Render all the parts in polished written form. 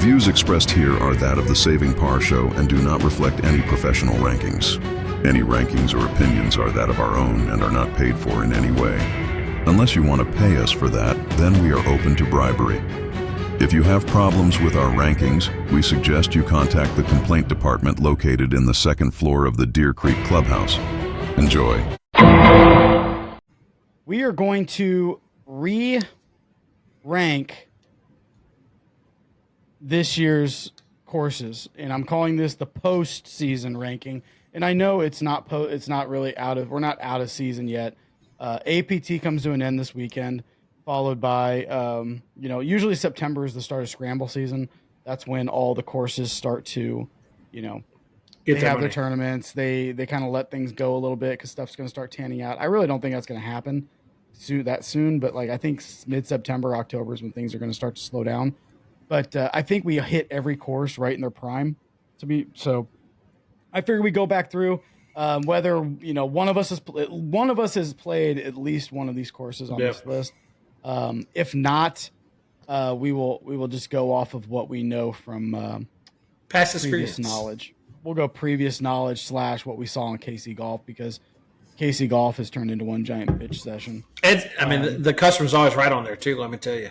views expressed here are that of the Saving Par Show and do not reflect any professional rankings. Any rankings or opinions are that of our own and are not paid for in any way. Unless you want to pay us for that, then we are open to bribery. If you have problems with our rankings, we suggest you contact the complaint department located in the second floor of the Deer Creek Clubhouse. Enjoy. We are going to re-rank this year's courses, and I'm calling this the post-season ranking. And I know it's not really we're not out of season yet. APT comes to an end this weekend, followed by usually September is the start of scramble season. That's when all the courses start to, they have their tournaments. They kind of let things go a little bit because stuff's going to start tanning out. I really don't think that's going to happen that soon, but I think mid-September, October is when things are going to start to slow down. But I think we hit every course right in their prime so I figure we go back through whether one of us has played at least one of these courses on this list. If not, we will just go off of what we know from past previous knowledge. We'll go previous knowledge / what we saw in KC Golf, because KC Golf has turned into one giant bitch session. The customer's always right on there too. Let me tell you.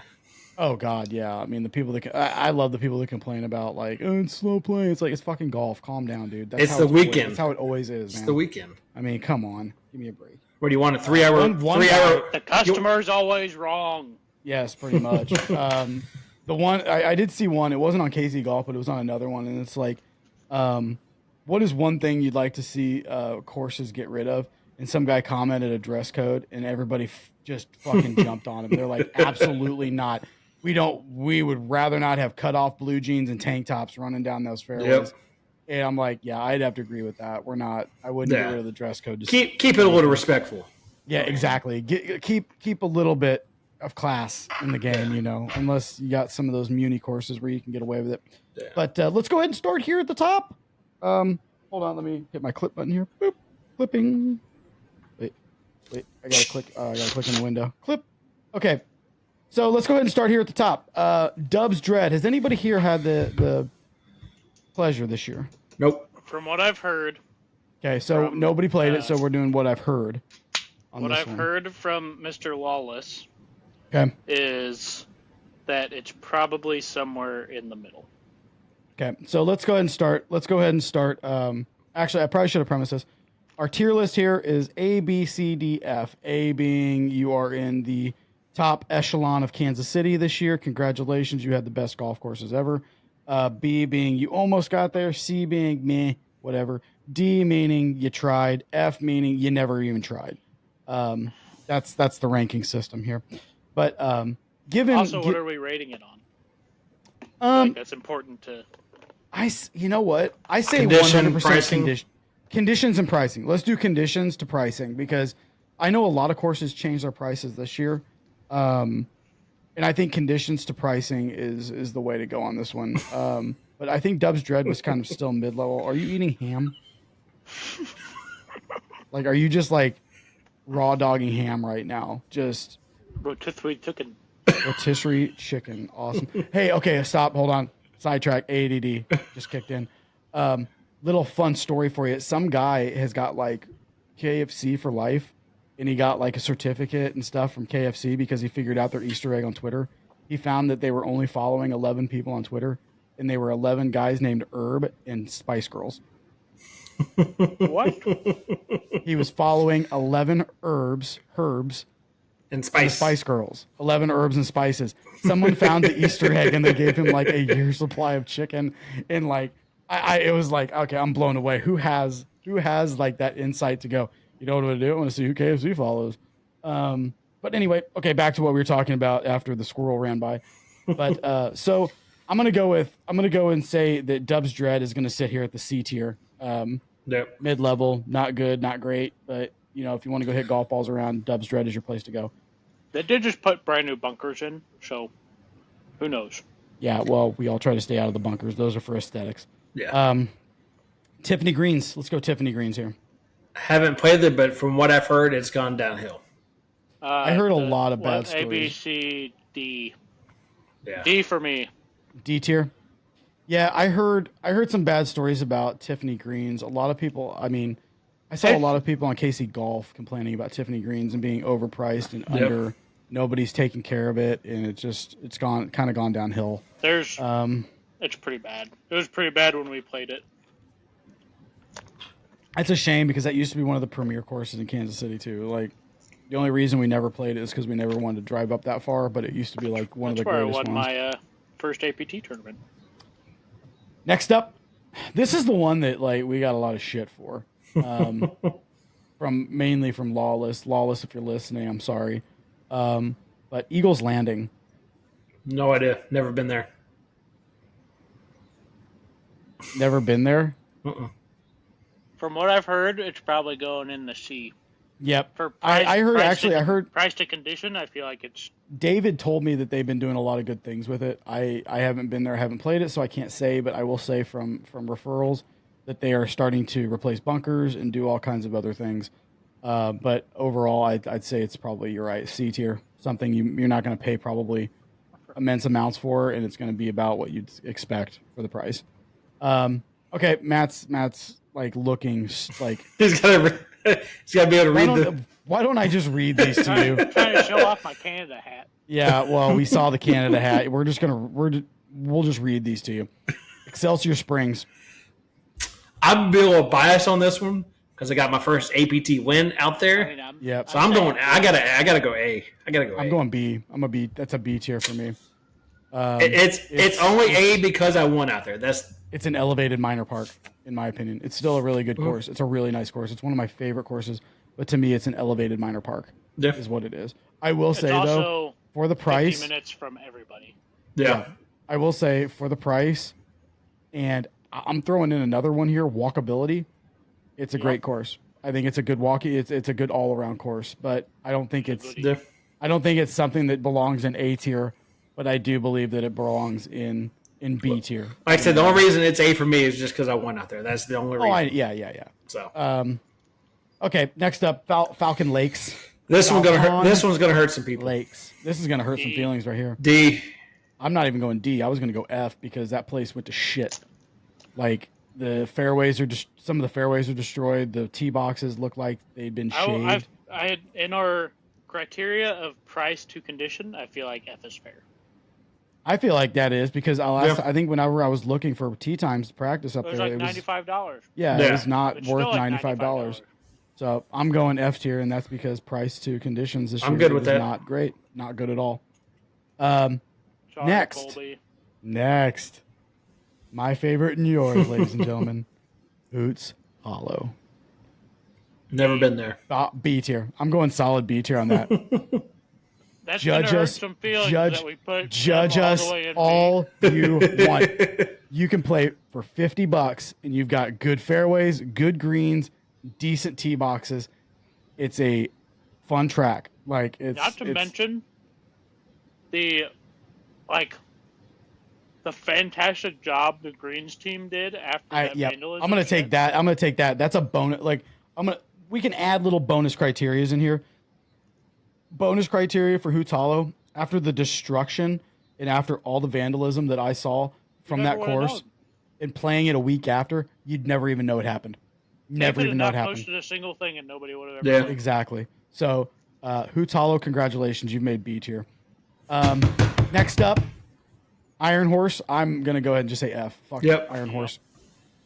Oh God, yeah. I mean, the people I love the people that complain about it's slow play. It's it's fucking golf. Calm down, dude. It's the weekend. That's how it always is. It's the weekend. I mean, come on, give me a break. What do you want? A 3 hour? The customer's always wrong. Yes, pretty much. The one I did see one. It wasn't on KC Golf, but it was on another one, and it's what is one thing you'd like to see courses get rid of? And some guy commented a dress code, and everybody just fucking jumped on him. They're like, absolutely not. We would rather not have cut off blue jeans and tank tops running down those fairways. Yep. And I'm like, yeah, I'd have to agree with that. I wouldn't get rid of the dress code. Keep it a little respectful. Yeah, exactly. Keep a little bit of class in the game, unless you got some of those muni courses where you can get away with it. Yeah. But let's go ahead and start here at the top. Hold on, let me hit my clip button here. Boop, clipping. Wait, I gotta click in the window. Clip. Okay. So let's go ahead and start here at the top. Dubs Dread. Has anybody here had the pleasure this year? Nope. From what I've heard. Okay, so nobody played it, so we're doing what I've heard. What I've heard from Mr. Lawless is that it's probably somewhere in the middle. Okay, so let's go ahead and start. Actually, I probably should have premised this. Our tier list here is A, B, C, D, F. A being you are in the top echelon of Kansas City this year. Congratulations, you had the best golf courses ever. B being you almost got there. C being meh, whatever. D meaning you tried. F meaning you never even tried. That's the ranking system here. But given also, what are we rating it on? That's important to. You know what? I say 100% conditions and pricing. Let's do conditions to pricing, because I know a lot of courses changed their prices this year. And I think conditions to pricing is the way to go on this one. But I think Dubs Dread was kind of still mid-level. Are you eating ham? Are you just raw dogging ham right now? Just rotisserie chicken. Rotisserie chicken. Awesome. Hey, okay, stop. Hold on. Sidetrack. ADD just kicked in. Little fun story for you. Some guy has got KFC for life. And he got a certificate and stuff from KFC because he figured out their Easter egg on Twitter. He found that they were only following 11 people on Twitter, and they were 11 guys named Herb and Spice Girls. What? He was following 11 herbs, and Spice Girls. 11 herbs and spices. Someone found the Easter egg, and they gave him a year's supply of chicken. And it was okay, I'm blown away. Who has that insight to go, you know what I do? I want to see who KFC follows. But anyway, okay, back to what we were talking about after the squirrel ran by. But so I'm gonna go and say that Dubs Dread is gonna sit here at the C tier. Mid-level, not good, not great, but if you want to go hit golf balls around, Dubs Dread is your place to go. They did just put brand new bunkers in, so who knows? Yeah, well, we all try to stay out of the bunkers. Those are for aesthetics. Yeah. Tiffany Greens. Let's go Tiffany Greens here. Haven't played it, but from what I've heard, it's gone downhill. I heard a lot of bad stories. A, B, C, D. Yeah. D for me. D tier? Yeah, I heard some bad stories about Tiffany greens. A lot of people, I mean, I saw a lot of people on KC Golf complaining about Tiffany greens and being overpriced and under. Nobody's taking care of it, and it's gone downhill. It's pretty bad. It was pretty bad when we played it. It's a shame because that used to be one of the premier courses in Kansas City too. Like, the only reason we never played it is because we never wanted to drive up that far. But it used to be like one of the greatest ones. That's where I won my first APT tournament. Next up, this is the one that like we got a lot of shit for, mainly from Lawless. Lawless, if you're listening, I'm sorry. But Eagles Landing. No idea. Never been there. Never been there? From what I've heard, it's probably going in the sea. Yep. For price, I heard price to condition. I feel like it's. David told me that they've been doing a lot of good things with it. I haven't been there, haven't played it, so I can't say. But I will say from referrals that they are starting to replace bunkers and do all kinds of other things. But overall, I'd say it's probably, you're right, C tier. Something you're not going to pay probably immense amounts for, and it's going to be about what you'd expect for the price. Okay, Matt's like looking like he's got to be able to read Why don't I just read these to you? I'm trying to show off my Canada hat. Yeah, well, we saw the Canada hat. We'll just read these to you. Excelsior Springs. I'm a little biased on this one because I got my first APT win out there. Yep. So I'm going. I gotta go A. I'm going B. I'm a B. That's a B tier for me. It's only A because I won out there. It's an elevated minor park, in my opinion. It's still a really good course. It's a really nice course. It's one of my favorite courses. But to me, it's an elevated minor park. Yeah. Is what it is. I will say though, for the price, 50 minutes from everybody. Yeah. I will say for the price, and I'm throwing in another one here, walkability. It's a great course. I think it's a good it's a good all around course. But I don't think it's something that belongs in A tier. But I do believe that it belongs in B tier. Like I said, the only reason it's A for me is just because I won out there. That's the only reason. Yeah. So. Okay, next up, Falcon Lakes. This one's gonna hurt some people. Lakes. This is gonna hurt some feelings right here. D. I'm not even going D. I was gonna go F because that place went to shit. Like the fairways are just some of the fairways are destroyed. The tee boxes look like they'd been shaved. I had in our criteria of price to condition, I feel like F is fair. I feel like that is because I think whenever I was looking for tee times to practice up it was there, like $95. Yeah, it was not worth like $95. So I'm going F tier, and that's because price to conditions this year I'm good with that. Not great, not good at all. Sorry, Next, my favorite and yours, ladies and gentlemen, Hoots Hollow. Never been there. B tier. I'm going solid B tier on that. That's judge us. Some judge that we put judge us all you want. You can play for $50, and you've got good fairways, good greens, decent tee boxes. It's a fun track. Like it's not to mention the fantastic job the greens team did after that vandalism. I'm gonna take that. I'm gonna take that. That's a bonus. Like we can add little bonus criterias in here. Bonus criteria for Hoots Hollow after the destruction and after all the vandalism that I saw from that course and playing it a week after, you'd never even know it happened. Never even know it happened. Posted a single thing and nobody would have ever. Yeah, exactly. So, Hoots Hollow, congratulations, you've made B tier. Next up, Iron Horse. I'm gonna go ahead and just say F. Fuck Iron Horse.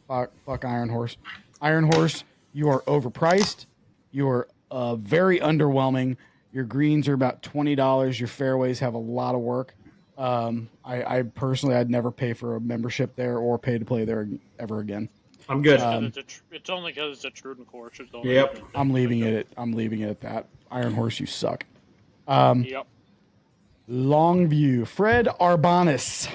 Fuck Iron Horse. Iron Horse, you are overpriced. You are very underwhelming. Your greens are about $20. Your fairways have a lot of work. I personally, I'd never pay for a membership there or pay to play there ever again. I'm good. It's only because it's a Truden course. Yep. I'm leaving it at that. Iron Horse, you suck. Yep. Longview. Fred Arbanis.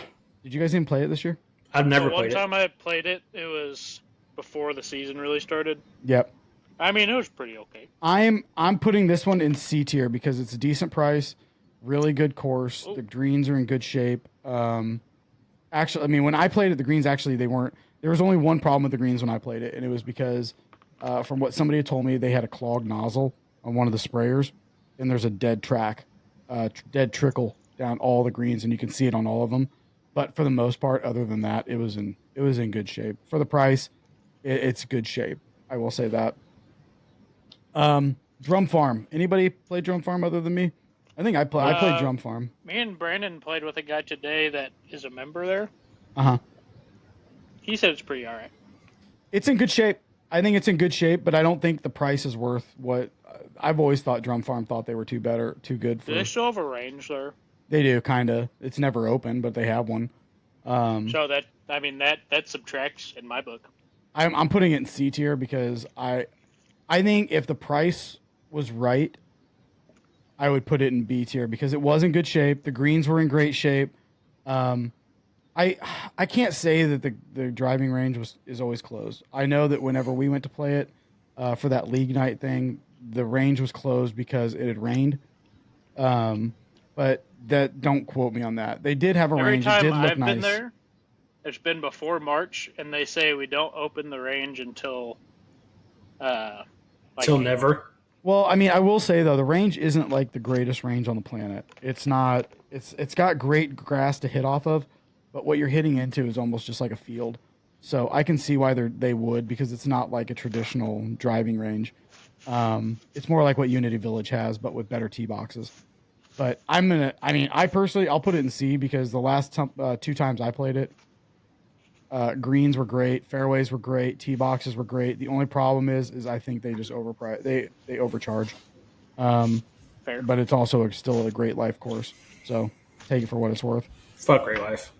Did you guys even play it this year? I've never played it. One time I played it, it was before the season really started. Yep. I mean, it was pretty okay. I'm putting this one in C tier because it's a decent price, really good course. The greens are in good shape. Actually, I mean, when I played it, the greens actually they weren't. There was only one problem with the greens when I played it, and it was because, from what somebody had told me, they had a clogged nozzle on one of the sprayers, and there's a dead trickle down all the greens, and you can see it on all of them. But for the most part, other than that, it was in good shape. For the price, it's good shape. I will say that. Drum Farm. Anybody play Drum Farm other than me? I think I played Drum Farm. Me and Brandon played with a guy today that is a member there. Uh-huh. He said it's pretty all right. It's in good shape. I think it's in good shape, but I don't think the price is worth what I've always thought. Drum Farm thought they were too good for. Do they still have a range there? They do, kind of. It's never open, but they have one. So that subtracts in my book. I'm putting it in C tier because I think if the price was right, I would put it in B tier because it was in good shape. The greens were in great shape. I can't say that the driving range is always closed. I know that whenever we went to play it for that league night thing, the range was closed because it had rained. But don't quote me on that. They did have a range. It did look I've nice. been there, it's been before March, and they say we don't open the range until till never. Well, I mean, I will say though, the range isn't like the greatest range on the planet. It's not. It's got great grass to hit off of, but what you're hitting into is almost just like a field. So I can see why they would, because it's not like a traditional driving range. It's more like what Unity Village has, but with better tee boxes. But I personally, I'll put it in C because the last 2 times I played it, greens were great, fairways were great, tee boxes were great. The only problem is I think they just they overcharge. Fair. But it's also still a great life course. So take it for what it's worth. Fuck Great Life.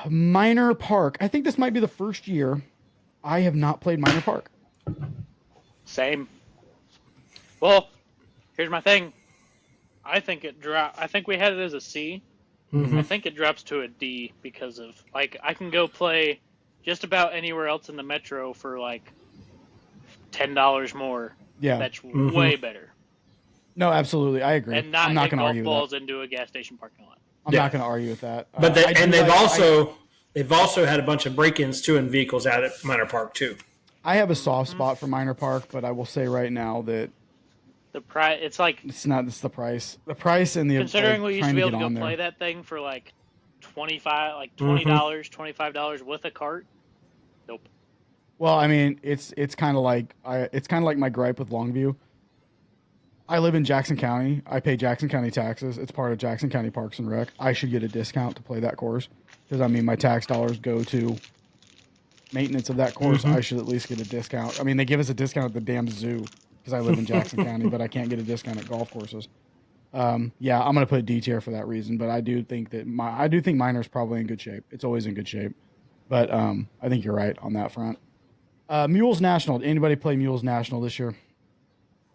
Minor Park. I think this might be the first year I have not played Minor Park. Same. Well, here's my thing. I think we had it as a C. Mm-hmm. I think it drops to a D because of I can go play just about anywhere else in the metro for like $10 more. Yeah, that's way better. No, absolutely, I agree. And not I'm not going to argue balls with that. into a gas station parking lot. I'm not going to argue with that. But they've also had a bunch of break-ins too in vehicles out at Minor Park too. I have a soft spot for Minor Park, but I will say right now that the price, it's the price. The price and the considering we used to be able to go there. play that thing for like $25 with a cart. Nope. Well, I mean, it's kind of like my gripe with Longview. I live in Jackson County. I pay Jackson County taxes. It's part of Jackson County Parks and Rec. I should get a discount to play that course because I mean my tax dollars go to maintenance of that course. I should at least get a discount. I mean, they give us a discount at the damn zoo because I live in Jackson County, but I can't get a discount at golf courses. Yeah, I'm gonna put D tier for that reason, but I do think Minor's probably in good shape. It's always in good shape, but I think you're right on that front. Mules National. Did anybody play Mules National this year?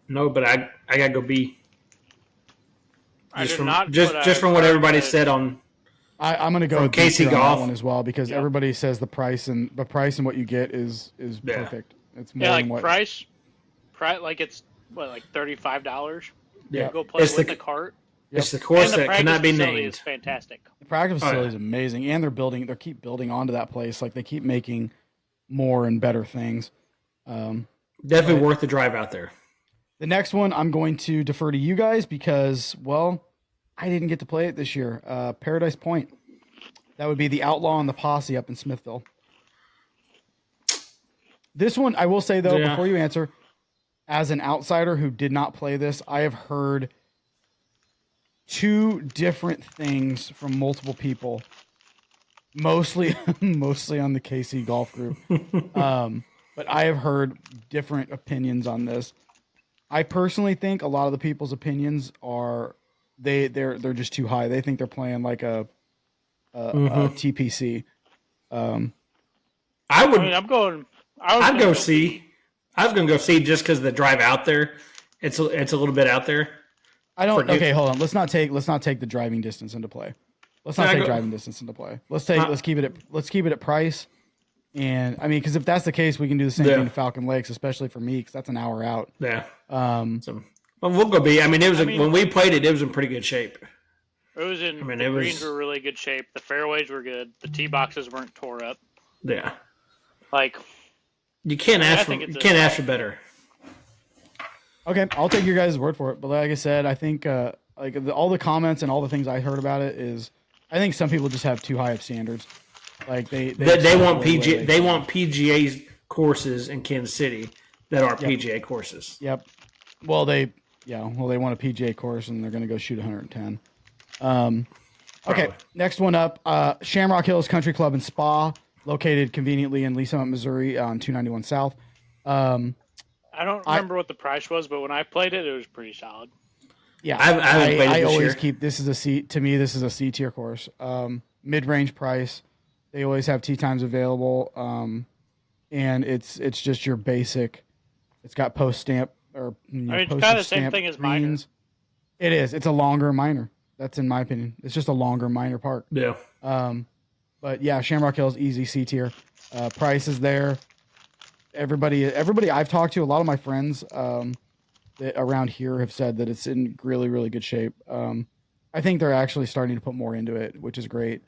No, but I gotta go B. Just from what everybody said on. I'm gonna go with Casey D tier on Golf that one as well because everybody says the price and what you get is perfect. It's more like than what price, like it's like $35. Yeah, go play with the cart. It's the course that cannot be named. Is fantastic. The practice facility is amazing, and they keep building onto that place. Like they keep making more and better things. Definitely worth the drive out there. The next one I'm going to defer to you guys because, well, I didn't get to play it this year. Paradise Point. That would be the Outlaw and the Posse up in Smithville. This one, I will say though, before you answer, as an outsider who did not play this, I have heard 2 different things from multiple people, mostly on the KC Golf Group. But I have heard different opinions on this. I personally think a lot of the people's opinions are they're just too high. They think they're playing like a TPC. I'd go C. I was going to go C just because the drive out there, it's a little bit out there. Okay, hold on. Let's not take the driving distance into play. Let's keep it at price. And I mean, because if that's the case, we can do the same thing to Falcon Lakes, especially for me, because that's an hour out. Yeah. Well, we'll go B. I mean, when we played it, it was in pretty good shape. It was the greens were really good shape. The fairways were good. The tee boxes weren't tore up. Yeah. You can't ask for better. Okay, I'll take your guys' word for it. But like I said, I think all the comments and all the things I heard about it is I think some people just have too high of standards. Like they want way, PGA. way They too want much. PGA courses in Kansas City that are Yep. PGA courses. Yep. Well, they want a PGA course and they're going to go shoot 110. Okay, Probably. next one up. Shamrock Hills Country Club and Spa, located conveniently in Lee Summit, Missouri, on 291 South. I don't remember what the price was, but when I played it, it was pretty solid. Yeah, I haven't played it I this always year. keep this is a C. To me, this is a C tier course. Mid-range price. They always have tee times available, and it's just your basic. It's got post stamp or it's postage kinda the same stamp thing as minor. greens. It is. It's a longer minor. That's in my opinion. It's just a longer minor park. Yeah. But yeah, Shamrock Hills easy C tier. Price is there. Everybody I've talked to, a lot of my friends that around here have said that it's in really, really good shape. I think they're actually starting to put more into it, which is great.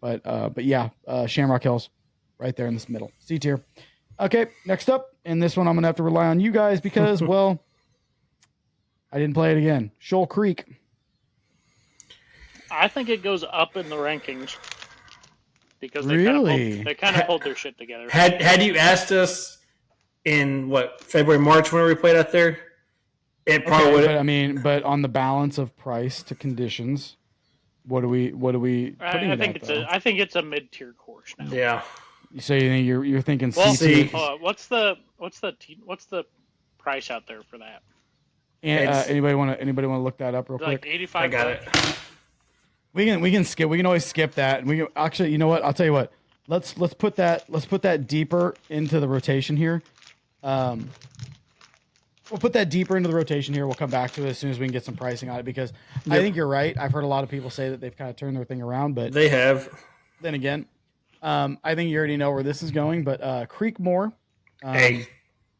But yeah, Shamrock Hills, right there in this middle, C tier. Okay, next up, and this one I'm gonna have to rely on you guys because, well, I didn't play it again. Shoal Creek. I think it goes up in the rankings because they Really? kind of hold their shit together. Had you asked us in February, March when we played out there, it probably Okay, would but have. I mean, but on the balance of price to conditions, what are we putting I it think at, it's though? I think it's a mid tier course now. Yeah. So you think you're thinking Well, C tier? what's the price out there for that? And, It's- anybody want to look that up real Is it like quick? 85 I got bucks? it. We can skip. We can always skip that. And we can, actually, you know what? I'll tell you what. Let's put that deeper into the rotation here. We'll put that deeper into the rotation here. We'll come back to it as soon as we can get some pricing on it because I think you're right. I've heard a lot of people say that they've kind of turned their thing around, but They have. then again, I think you already know where this is going. But Creekmore, Hey.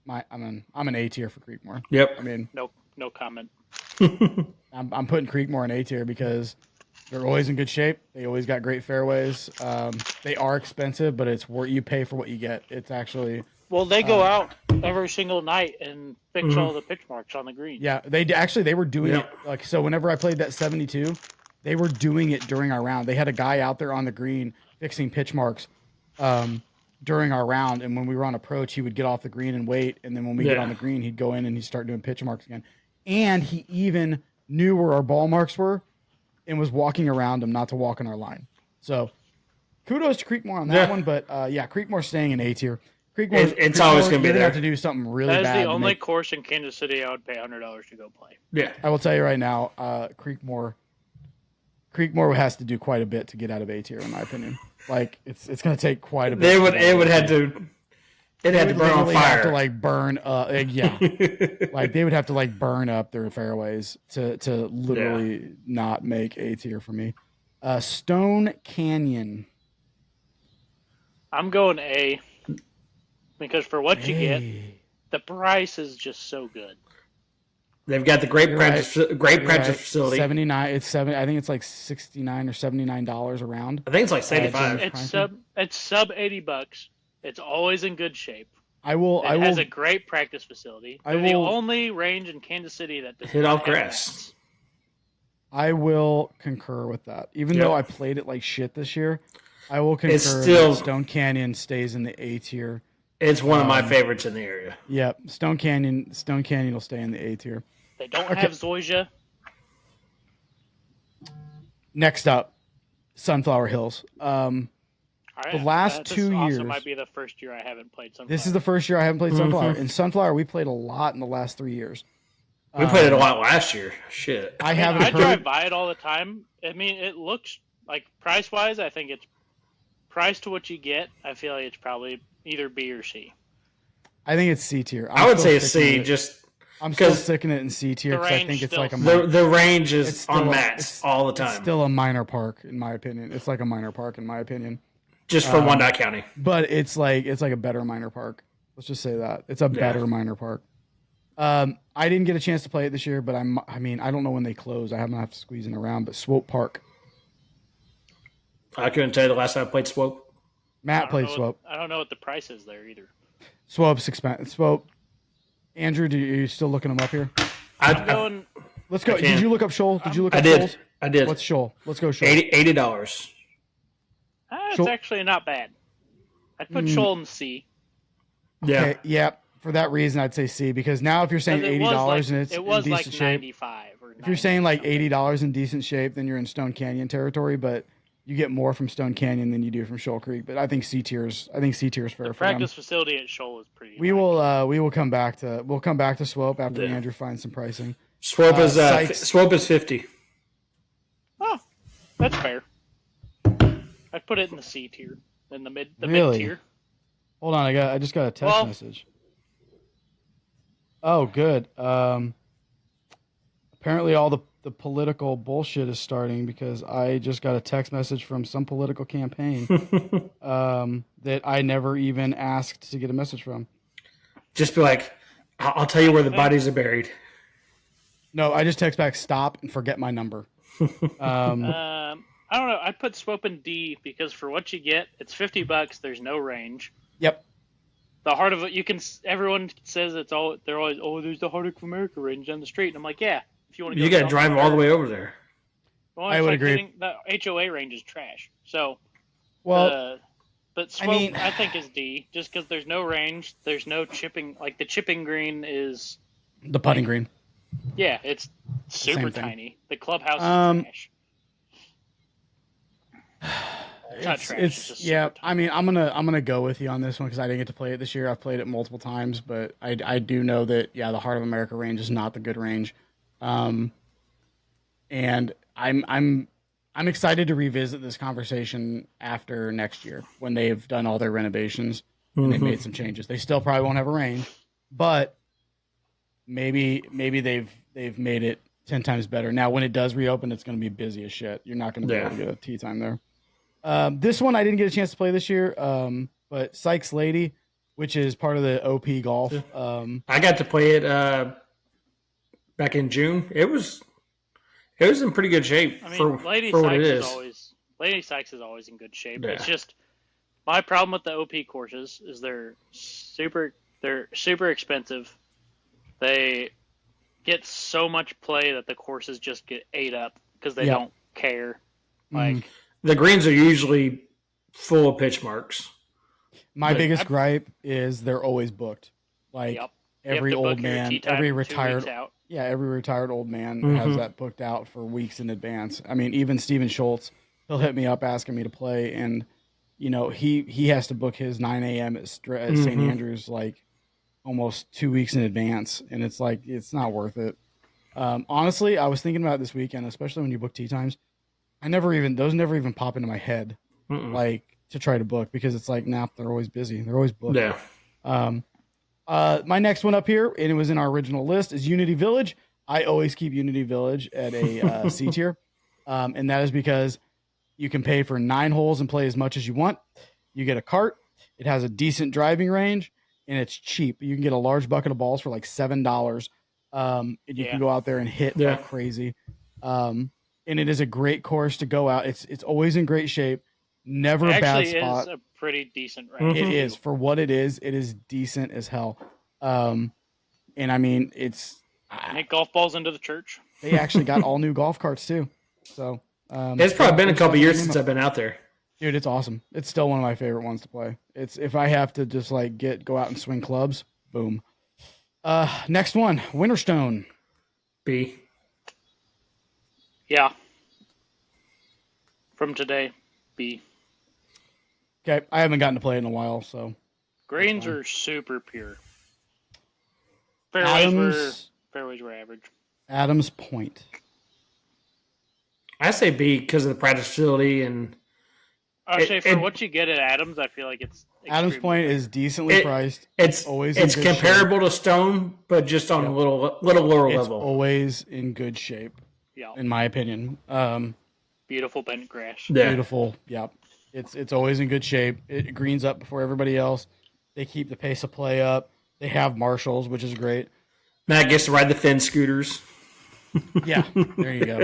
I'm an A tier for Creekmore. Yep. I mean, No comment. I'm putting Creekmore in A tier because they're always in good shape. They always got great fairways. They are expensive, but it's where you pay for what you get. It's actually Well, they go out every single night and fix all the pitch marks on the green. yeah. They were doing Yeah. it like so. Whenever I played that 72, they were doing it during our round. They had a guy out there on the green fixing pitch marks during our round, and when we were on approach, he would get off the green and wait, and then when we get Yeah. on the green, he'd go in and he'd start doing pitch marks again. And he even knew where our ball marks were and was walking around them, not to walk in our line. So kudos to Creekmore on that Yeah. one, but yeah, Creekmore staying in A tier. Creekmore, It's always gonna be you're there. have to do something really That is bad. the to only make- course in Kansas City I would pay $100 to go play. Yeah. I will tell you right now, Creekmore has to do quite a bit to get out of A tier, in my opinion. Like it's going to take quite a bit. They to would. get out It of would A have tier. to. It had They to would burn on literally have fire. to like burn. Yeah, like they would have to like burn up their fairways to literally not make A tier for me. Stone Canyon. I'm going A because for what you get, Hey. the price is just so good. They've got the great You're practice. right. Great You're practice right. facility. 79. It's seven. I think it's like $69 or $79 a round. I think it's like 75. James- It's sub $80. It's always in good shape. I will. It has a great practice facility. I They're the will- only range in Kansas City that does Hit not off have grass. mats. I will concur with that. Even Yep. though I played it like shit this year, I will concur It's still- that Stone Canyon stays in the A tier. It's one of my favorites in the area. Yep, Stone Canyon will stay in the A tier. They don't Okay. have Zoysia. Next up, Sunflower Hills. All right, last this 2 also years- might be the first year I haven't played Sunflower. This is the first year I haven't played Sunflower. In Sunflower, we played a lot in the last 3 years. We played it a lot last year. Shit. I I haven't drive heard. by it all the time. I mean, it looks like price wise. I think it's price to what you get. I feel like it's probably either B or C. I think it's C tier. I would say a C. I'm still 'cause sticking it in C tier the because I range think it's still like a the range It's is still a- unmatched all the It's time. still a minor park in my opinion. It's like a minor park in my opinion. Just for Wyandotte County. But it's like a better minor park. Let's just say that it's a better minor park. I didn't get a chance to play it this year, but I mean I don't know when they close. I haven't have to squeeze in around. But Swope Park, I couldn't tell you the last time I played Swope. Matt played Swope. I don't know what the price is there either. Swope's expensive. Swope. Andrew, are you still looking them up here? I'm I, going. Let's go. I can. Did you look up Shoal? Did you look I up did. Shoals? I did. What's Shoal? Let's go Shoal. $80. It's Shoal- actually not bad. I'd put Mm. Shoal in C. Yeah. Okay, yeah. For that reason, I'd say C, because now if you're saying 'Cause $80 and it's it was in like decent shape, 95 or if you're saying 90 like $80 in decent shape, then you're in Stone Canyon territory. But you get more from Stone Canyon than you do from Shoal Creek. But I think C tier's fair The for them. practice facility at Shoal is pretty. We will come back to Swope after Yeah. Andrew finds some pricing. Swope is Sykes. Swope is 50. Oh, that's fair. I'd put it in the C tier, in the mid Really? tier. Hold on, I just got a text Well- message. Oh, good. Apparently all the political bullshit is starting, because I just got a text message from some political campaign that I never even asked to get a message from. Just be like, I'll tell you where the bodies are buried. No, I just text back, stop and forget my number. I don't know. I'd put Swope in D because for what you get, it's $50. There's no range. Yep. The heart of it, everyone says they're always, there's the Heart of America range down the street, and I'm like, yeah. If you want to, You got to drive all the way over there. Well, I would agree. The HOA range is trash. So, Well, but Swope, I think, is D, just because there's no range, there's no chipping. Like the chipping green is, the putting green. yeah, it's super thing. tiny. The clubhouse is trash. It's not trash. It's just yeah. super tiny. I mean, I'm gonna go with you on this one because I didn't get to play it this year. I've played it multiple times, but I do know that the Heart of America range is not the good range, and I'm excited to revisit this conversation after next year when they've done all their renovations and they made some changes. They still probably won't have a range, but maybe they've made it 10 times better. Now, when it does reopen, it's going to be busy as shit. You're not going to be able to get a tee time there. This one I didn't get a chance to play this year, but Sykes Lady, which is part of the OP Golf. I got to play it back in June. It was in pretty good shape I mean, for what it is. Lady Sykes is always in good shape. Yeah. It's just my problem with the OP courses is they're super expensive. They get so much play that the courses just get ate up because they don't care. Like The greens are usually full of pitch marks. My biggest gripe is they're always booked. Like Yep. every You have to old book your man, tee time every 2 retired, weeks out. every retired old man has that booked out for weeks in advance. I mean, even Steven Schultz, he'll hit me up asking me to play, and he has to book his 9 a.m. at St. Andrews like almost 2 weeks in advance, and it's like it's not worth it. Honestly, I was thinking about it this weekend, especially when you book tee times. Those never even pop into my head, like to try to book, because it's like, nah, they're always busy. They're always booked. Yeah. My next one up here, and it was in our original list, is Unity Village. I always keep Unity Village at a C tier, and that is because you can pay for 9 holes and play as much as you want. You get a cart. It has a decent driving range, and it's cheap. You can get a large bucket of balls for like $7, and you can go out there and hit like crazy. And it is a great course to go out. It's always in great shape. Never a bad spot. Is a pretty decent range. It is, for what it is decent as hell. And I mean, Make golf balls into the church. they actually got all new golf carts too. So It's probably been a couple years since I've been out there. dude, it's awesome. It's still one of my favorite ones to play. It's if I have to just like go out and swing clubs, boom. Next one, Winterstone. B. Yeah. From today, B. Okay, I haven't gotten to play it in a while, so Greens are super pure. Fairways were average. Adams Point. I say B because of the practice facility and I say for what you get at Adams, I feel like it's Adams extremely Point fair. is decently priced. It's always in good comparable to Stone, but just on a little lower It's level. always in good shape, Yeah. in my opinion. Beautiful bent grass. Yeah. Beautiful. Yep. It's always in good shape. It greens up before everybody else. They keep the pace of play up. They have marshals, which is great. Matt gets to ride the Finn scooters. Yeah, there you go.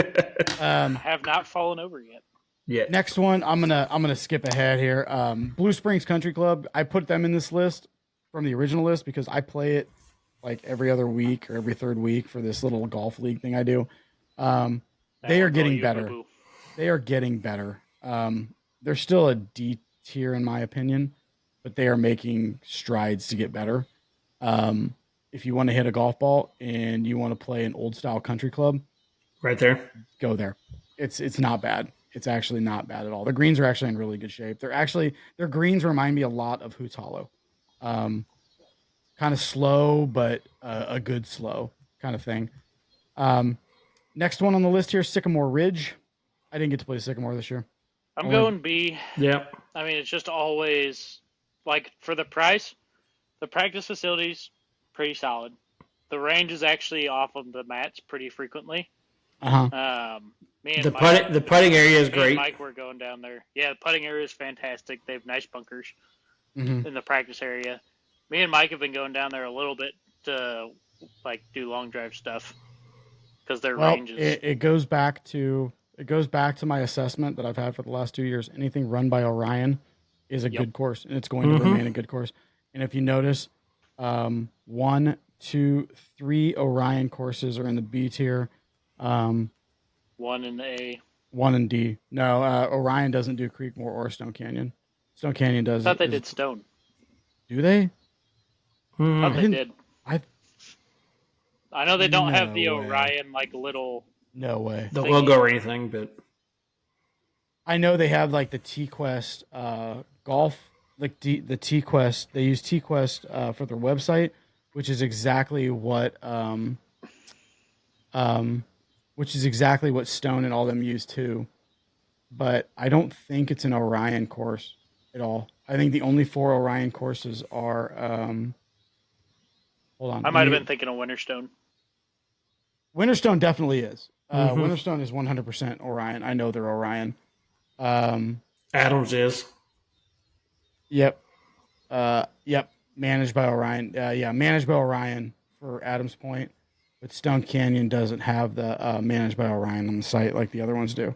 I have not fallen over yet. Yeah. Next one, I'm gonna skip ahead here. Blue Springs Country Club. I put them in this list from the original list because I play it like every other week or every third week for this little golf league thing I do. They are getting You better. boo-boo. They are getting better. They're still a D tier in my opinion, but they are making strides to get better. If you want to hit a golf ball and you want to play an old style country club, Right there. go there. It's not bad. It's actually not bad at all. The greens are actually in really good shape. Their greens remind me a lot of Hoots Hollow. Kind of slow, but a good slow kind of thing. Next one on the list here, Sycamore Ridge. I didn't get to play Sycamore this year. I'm going B. Yep. I mean, it's just always like for the price, the practice facilities pretty solid. The range is actually off of the mats pretty frequently. Me and The Mike, the putting area is me and great. Mike were going down there. Yeah, the putting area is fantastic. They have nice bunkers Mhm. in the practice area. Me and Mike have been going down there a little bit to like do long drive stuff because their Well, range is. it goes back to my assessment that I've had for the last 2 years. Anything run by Orion is a Yep. good course, and it's going to remain a good course. And if you notice, 1, 2, 3 Orion courses are in the B tier. 1 in the A. 1 and D. No, Orion doesn't do Creekmore or Stone Canyon. Stone Canyon does. I thought they did Stone. Do they? Mhm. I thought they didn't- did. I I know they don't have No the way. Orion like little. no way. The logo or anything, but I know they have like the T-Quest golf, like the T-Quest. They use T-Quest for their website, which is exactly what Stone and all them use too. But I don't think it's an Orion course at all. I think the only 4 Orion courses are. Hold on. I might have been thinking of Winterstone. Winterstone definitely is. Winterstone is 100% Orion. I know they're Orion. Adams is. Yep. Yep. Managed by Orion. Yeah, managed by Orion for Adams Point. But Stone Canyon doesn't have the managed by Orion on the site like the other ones do.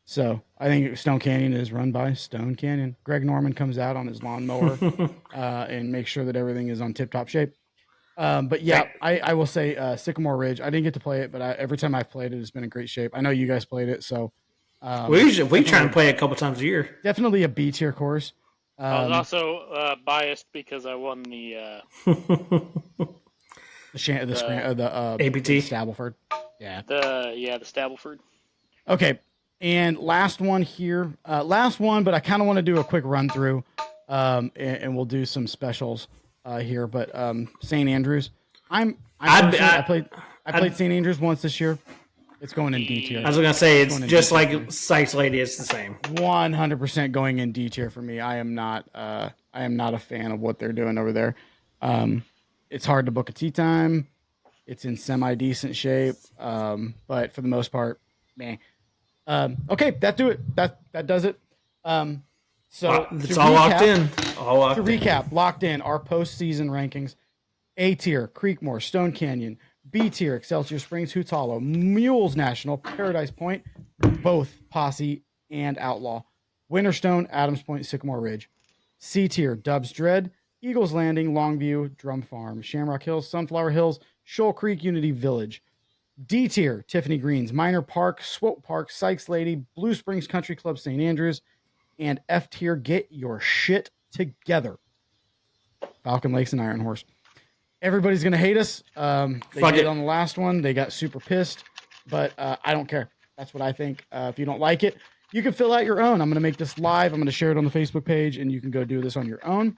So I think Stone Canyon is run by Stone Canyon. Greg Norman comes out on his lawnmower and makes sure that everything is on tip-top shape. But yeah, I will say Sycamore Ridge. I didn't get to play it, but every time I've played it, it's been in great shape. I know you guys played it, so we try to play it a couple times a year. definitely a B tier course. I was also biased because I won the APT Stableford. Yeah. the Stableford. Okay. And last one here. Last one, but I kind of want to do a quick run through, and we'll do some specials here. But St. Andrews, I played St. Andrews once this year. It's going in D tier. I was gonna say it's Going in just D like tier. Sykes Lady. It's the same. 100% going in D tier for me. I am not a fan of what they're doing over there. It's hard to book a tee time. It's in semi decent shape, but for the most part, meh. Okay, that does it. So It's to all locked recap- in. All locked To in. recap, locked in our postseason rankings: A tier, Creekmore, Stone Canyon; B tier, Excelsior Springs, Hoots Hollow, Mules National, Paradise Point, both Posse and Outlaw; Winterstone, Adams Point, Sycamore Ridge; C tier, Dubs Dread, Eagles Landing, Longview, Drum Farm, Shamrock Hills, Sunflower Hills, Shoal Creek, Unity Village; D tier, Tiffany Greens, Minor Park, Swope Park, Sykes Lady, Blue Springs Country Club, St. Andrews; and F tier, get your shit together, Falcon Lakes and Iron Horse. Everybody's gonna hate us. They Fuck did it. on the last one. They got super pissed, but I don't care. That's what I think. If you don't like it, you can fill out your own. I'm gonna make this live. I'm gonna share it on the Facebook page, and you can go do this on your own.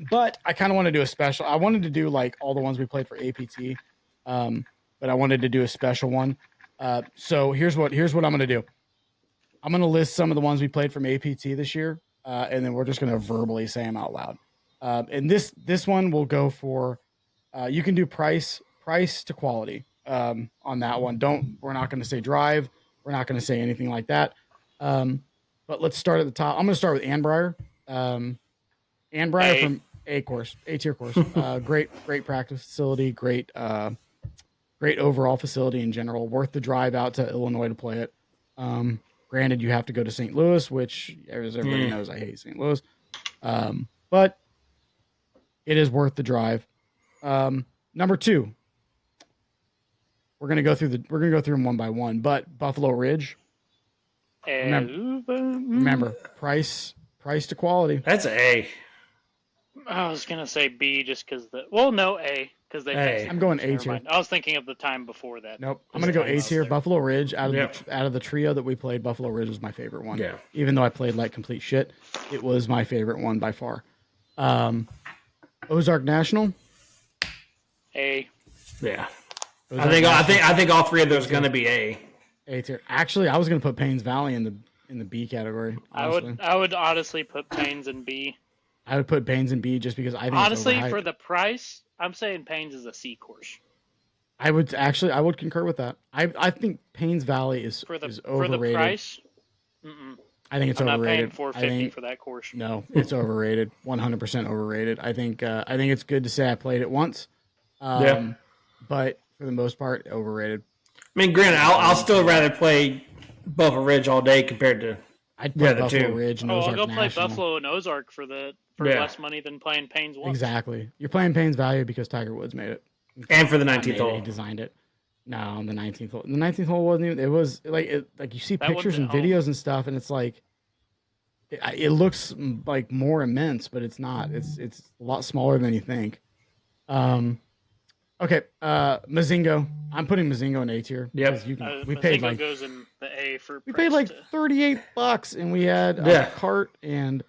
But I kind of want to do a special. I wanted to do like all the ones we played for APT, but I wanted to do a special one. So here's what I'm gonna do. I'm gonna list some of the ones we played from APT this year, and then we're just gonna verbally say them out loud. And this one will go for you can do price to quality on that one. We're not going to say drive. We're not going to say anything like that. But let's start at the top. I'm going to start with Annbriar. Annbriar from A tier course. Great practice facility. Great overall facility in general. Worth the drive out to Illinois to play it. Granted, you have to go to St. Louis, which as everybody knows, I hate St. Louis. But it is worth the drive. Number 2, we're We're gonna go through them one by one. But Buffalo Ridge, remember price to quality. That's A. I was gonna say B just because A because they. A. fixed it. I'm going A Never tier. mind. I was thinking of the time before that. Nope. I'm gonna go A tier. there. Buffalo Ridge out of Yep. out of the trio that we played. Buffalo Ridge was my favorite one. Yeah. Even though I played like complete shit, it was my favorite one by far. Ozark National. Yeah. Ozark I think all three of those are going to be A. A tier. Actually, I was gonna put Paynes Valley in the B category. Honestly. I would honestly put Paynes in B. I would put Paynes in B just because I think Honestly, it's overhyped. for the price, I'm saying Paynes is a C course. I would concur with that. I think Paynes Valley is For the overrated. price, I think it's I'm not paying overrated. $450 for that course. No, it's overrated. 100% overrated. I think it's good to say I played it once. But for the most part, overrated. I mean, granted, I'll still rather play Buffalo Ridge all day compared to. I'd play the Buffalo two. Ridge and Oh, I'll Ozark go play National. Buffalo and Ozark for Yeah. less money than playing Paynes once. Exactly. You're playing Paynes Valley because Tiger Woods made it. And for the Not 19th made it, hole. He designed it. No, on the 19th hole. The 19th hole wasn't even. It was like you see That pictures and wasn't at home. videos and stuff, and it's like it looks like more immense, but it's not. It's a lot smaller than you think. Okay, Mazingo. I'm putting Mazingo in A tier. Yep. because you can, we Mazingo paid like goes in the A for. we paid like $38, and we had Yeah. a cart and.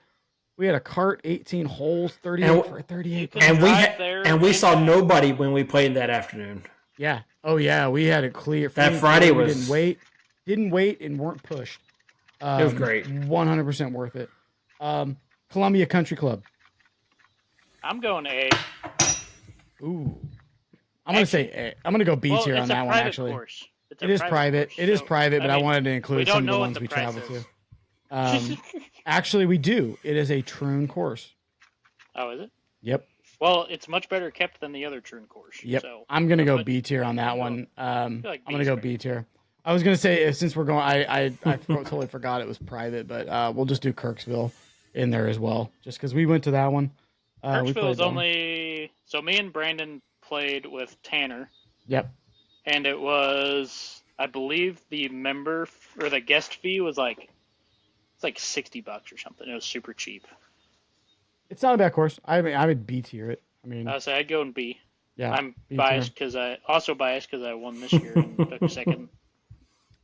We had a cart, 18 holes, 38 And- for 38. can And we drive there and we and saw back. nobody when we played that afternoon. Yeah. Oh yeah, we had it clear. That free and Friday clear. We was- didn't wait, and weren't pushed. It was great. 100% worth it. Columbia Country Club. I'm going A. Ooh. I'm gonna say A. I'm gonna go B Well, tier it's on a that one. private Actually, course. It's it is private. course, It is so, private, but I mean, wanted to we include don't some of know the what ones the we price traveled is. to. Actually, we do. It is a Troon course. Oh, is it? Yep. Well, it's much better kept than the other Troon course. Yep. So I'm gonna go but- B tier on that one. like I'm B gonna go tier. B tier. I was gonna say since we're going, I totally forgot it was private, but we'll just do Kirksville in there as well, just because we went to that one. We Kirksville played is that one. only so me and Brandon played with Tanner, Yep. and it was I believe the member or the guest fee was like it's like $60 or something. It was super cheap. It's not a bad course. I mean, I would B tier it. I mean, I say I'd go in B. yeah. I'm B biased tier. because I won this year and took second.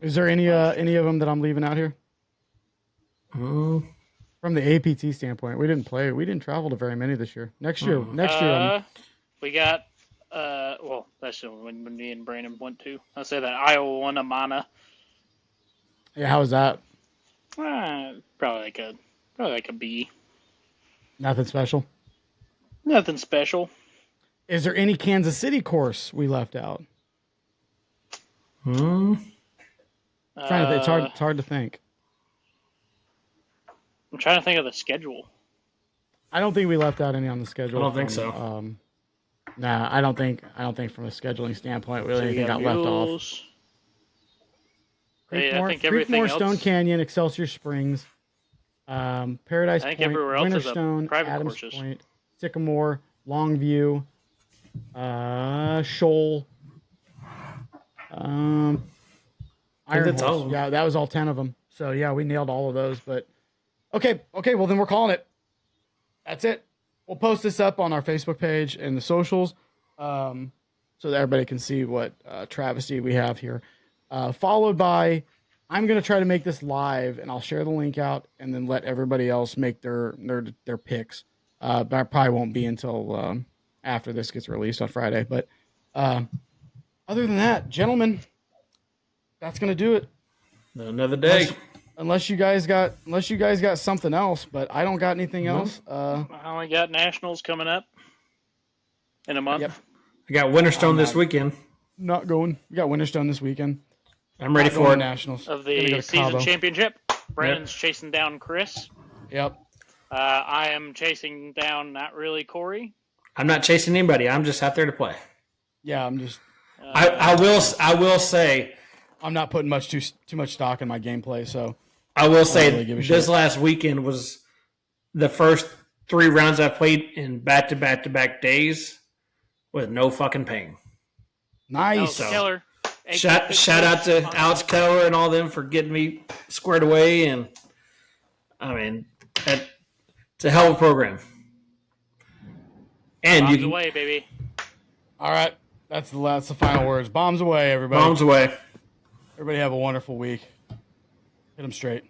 Is there any of them that I'm leaving out here? From the APT standpoint, we didn't travel to very many this year. Next year, We got well, that's the one when me and Brandon went to. I'll say that Iowa one, Amana. yeah. How was that? Probably like a B. Nothing special. Nothing special. Is there any Kansas City course we left out? Trying to, it's hard to think. I'm trying to think of the schedule. I don't think we left out any on the schedule. I don't think from, so. Nah, I don't think from a scheduling standpoint, really anything got left off. Mules. Yeah, I think Creekmore, everything else. Stone Canyon, Excelsior Springs, Paradise I think Point, everywhere else is a Winterstone, private Adams courses. Point, Sycamore, Longview, Shoal, Iron that's all of Horse. them. Yeah, that was all 10 of them. So yeah, we nailed all of those. But okay, well then we're calling it. That's it. We'll post this up on our Facebook page and the socials, so that everybody can see what travesty we have here. Followed by, I'm gonna try to make this live, and I'll share the link out, and then let everybody else make their picks. But I probably won't be until after this gets released on Friday. But other than that, gentlemen, that's gonna do it. Another day. Unless you guys got something else, but I don't got anything else. I only got nationals coming up in a month. Yep. I got Winterstone this weekend. Not going. We got Winterstone this weekend. I'm ready Not going for to it. Nationals. Of Gonna the go to season Cabo. championship. Brandon's chasing down Chris. Yep. I am chasing down not really Corey. I'm not chasing anybody. I'm just out there to play. Yeah, I'm just. I will say I'm not putting too much stock in my gameplay. So I will say really give a this shit. last weekend was the first 3 rounds I've played in back-to-back days with no fucking pain. That nice. was killer. Shout out to Alex Keller and all them for getting me squared away. And I mean, it's a hell of a program. And Bombs you away, baby. All right. That's the final words. Bombs away, everybody. bombs away. Everybody have a wonderful week. Hit them straight.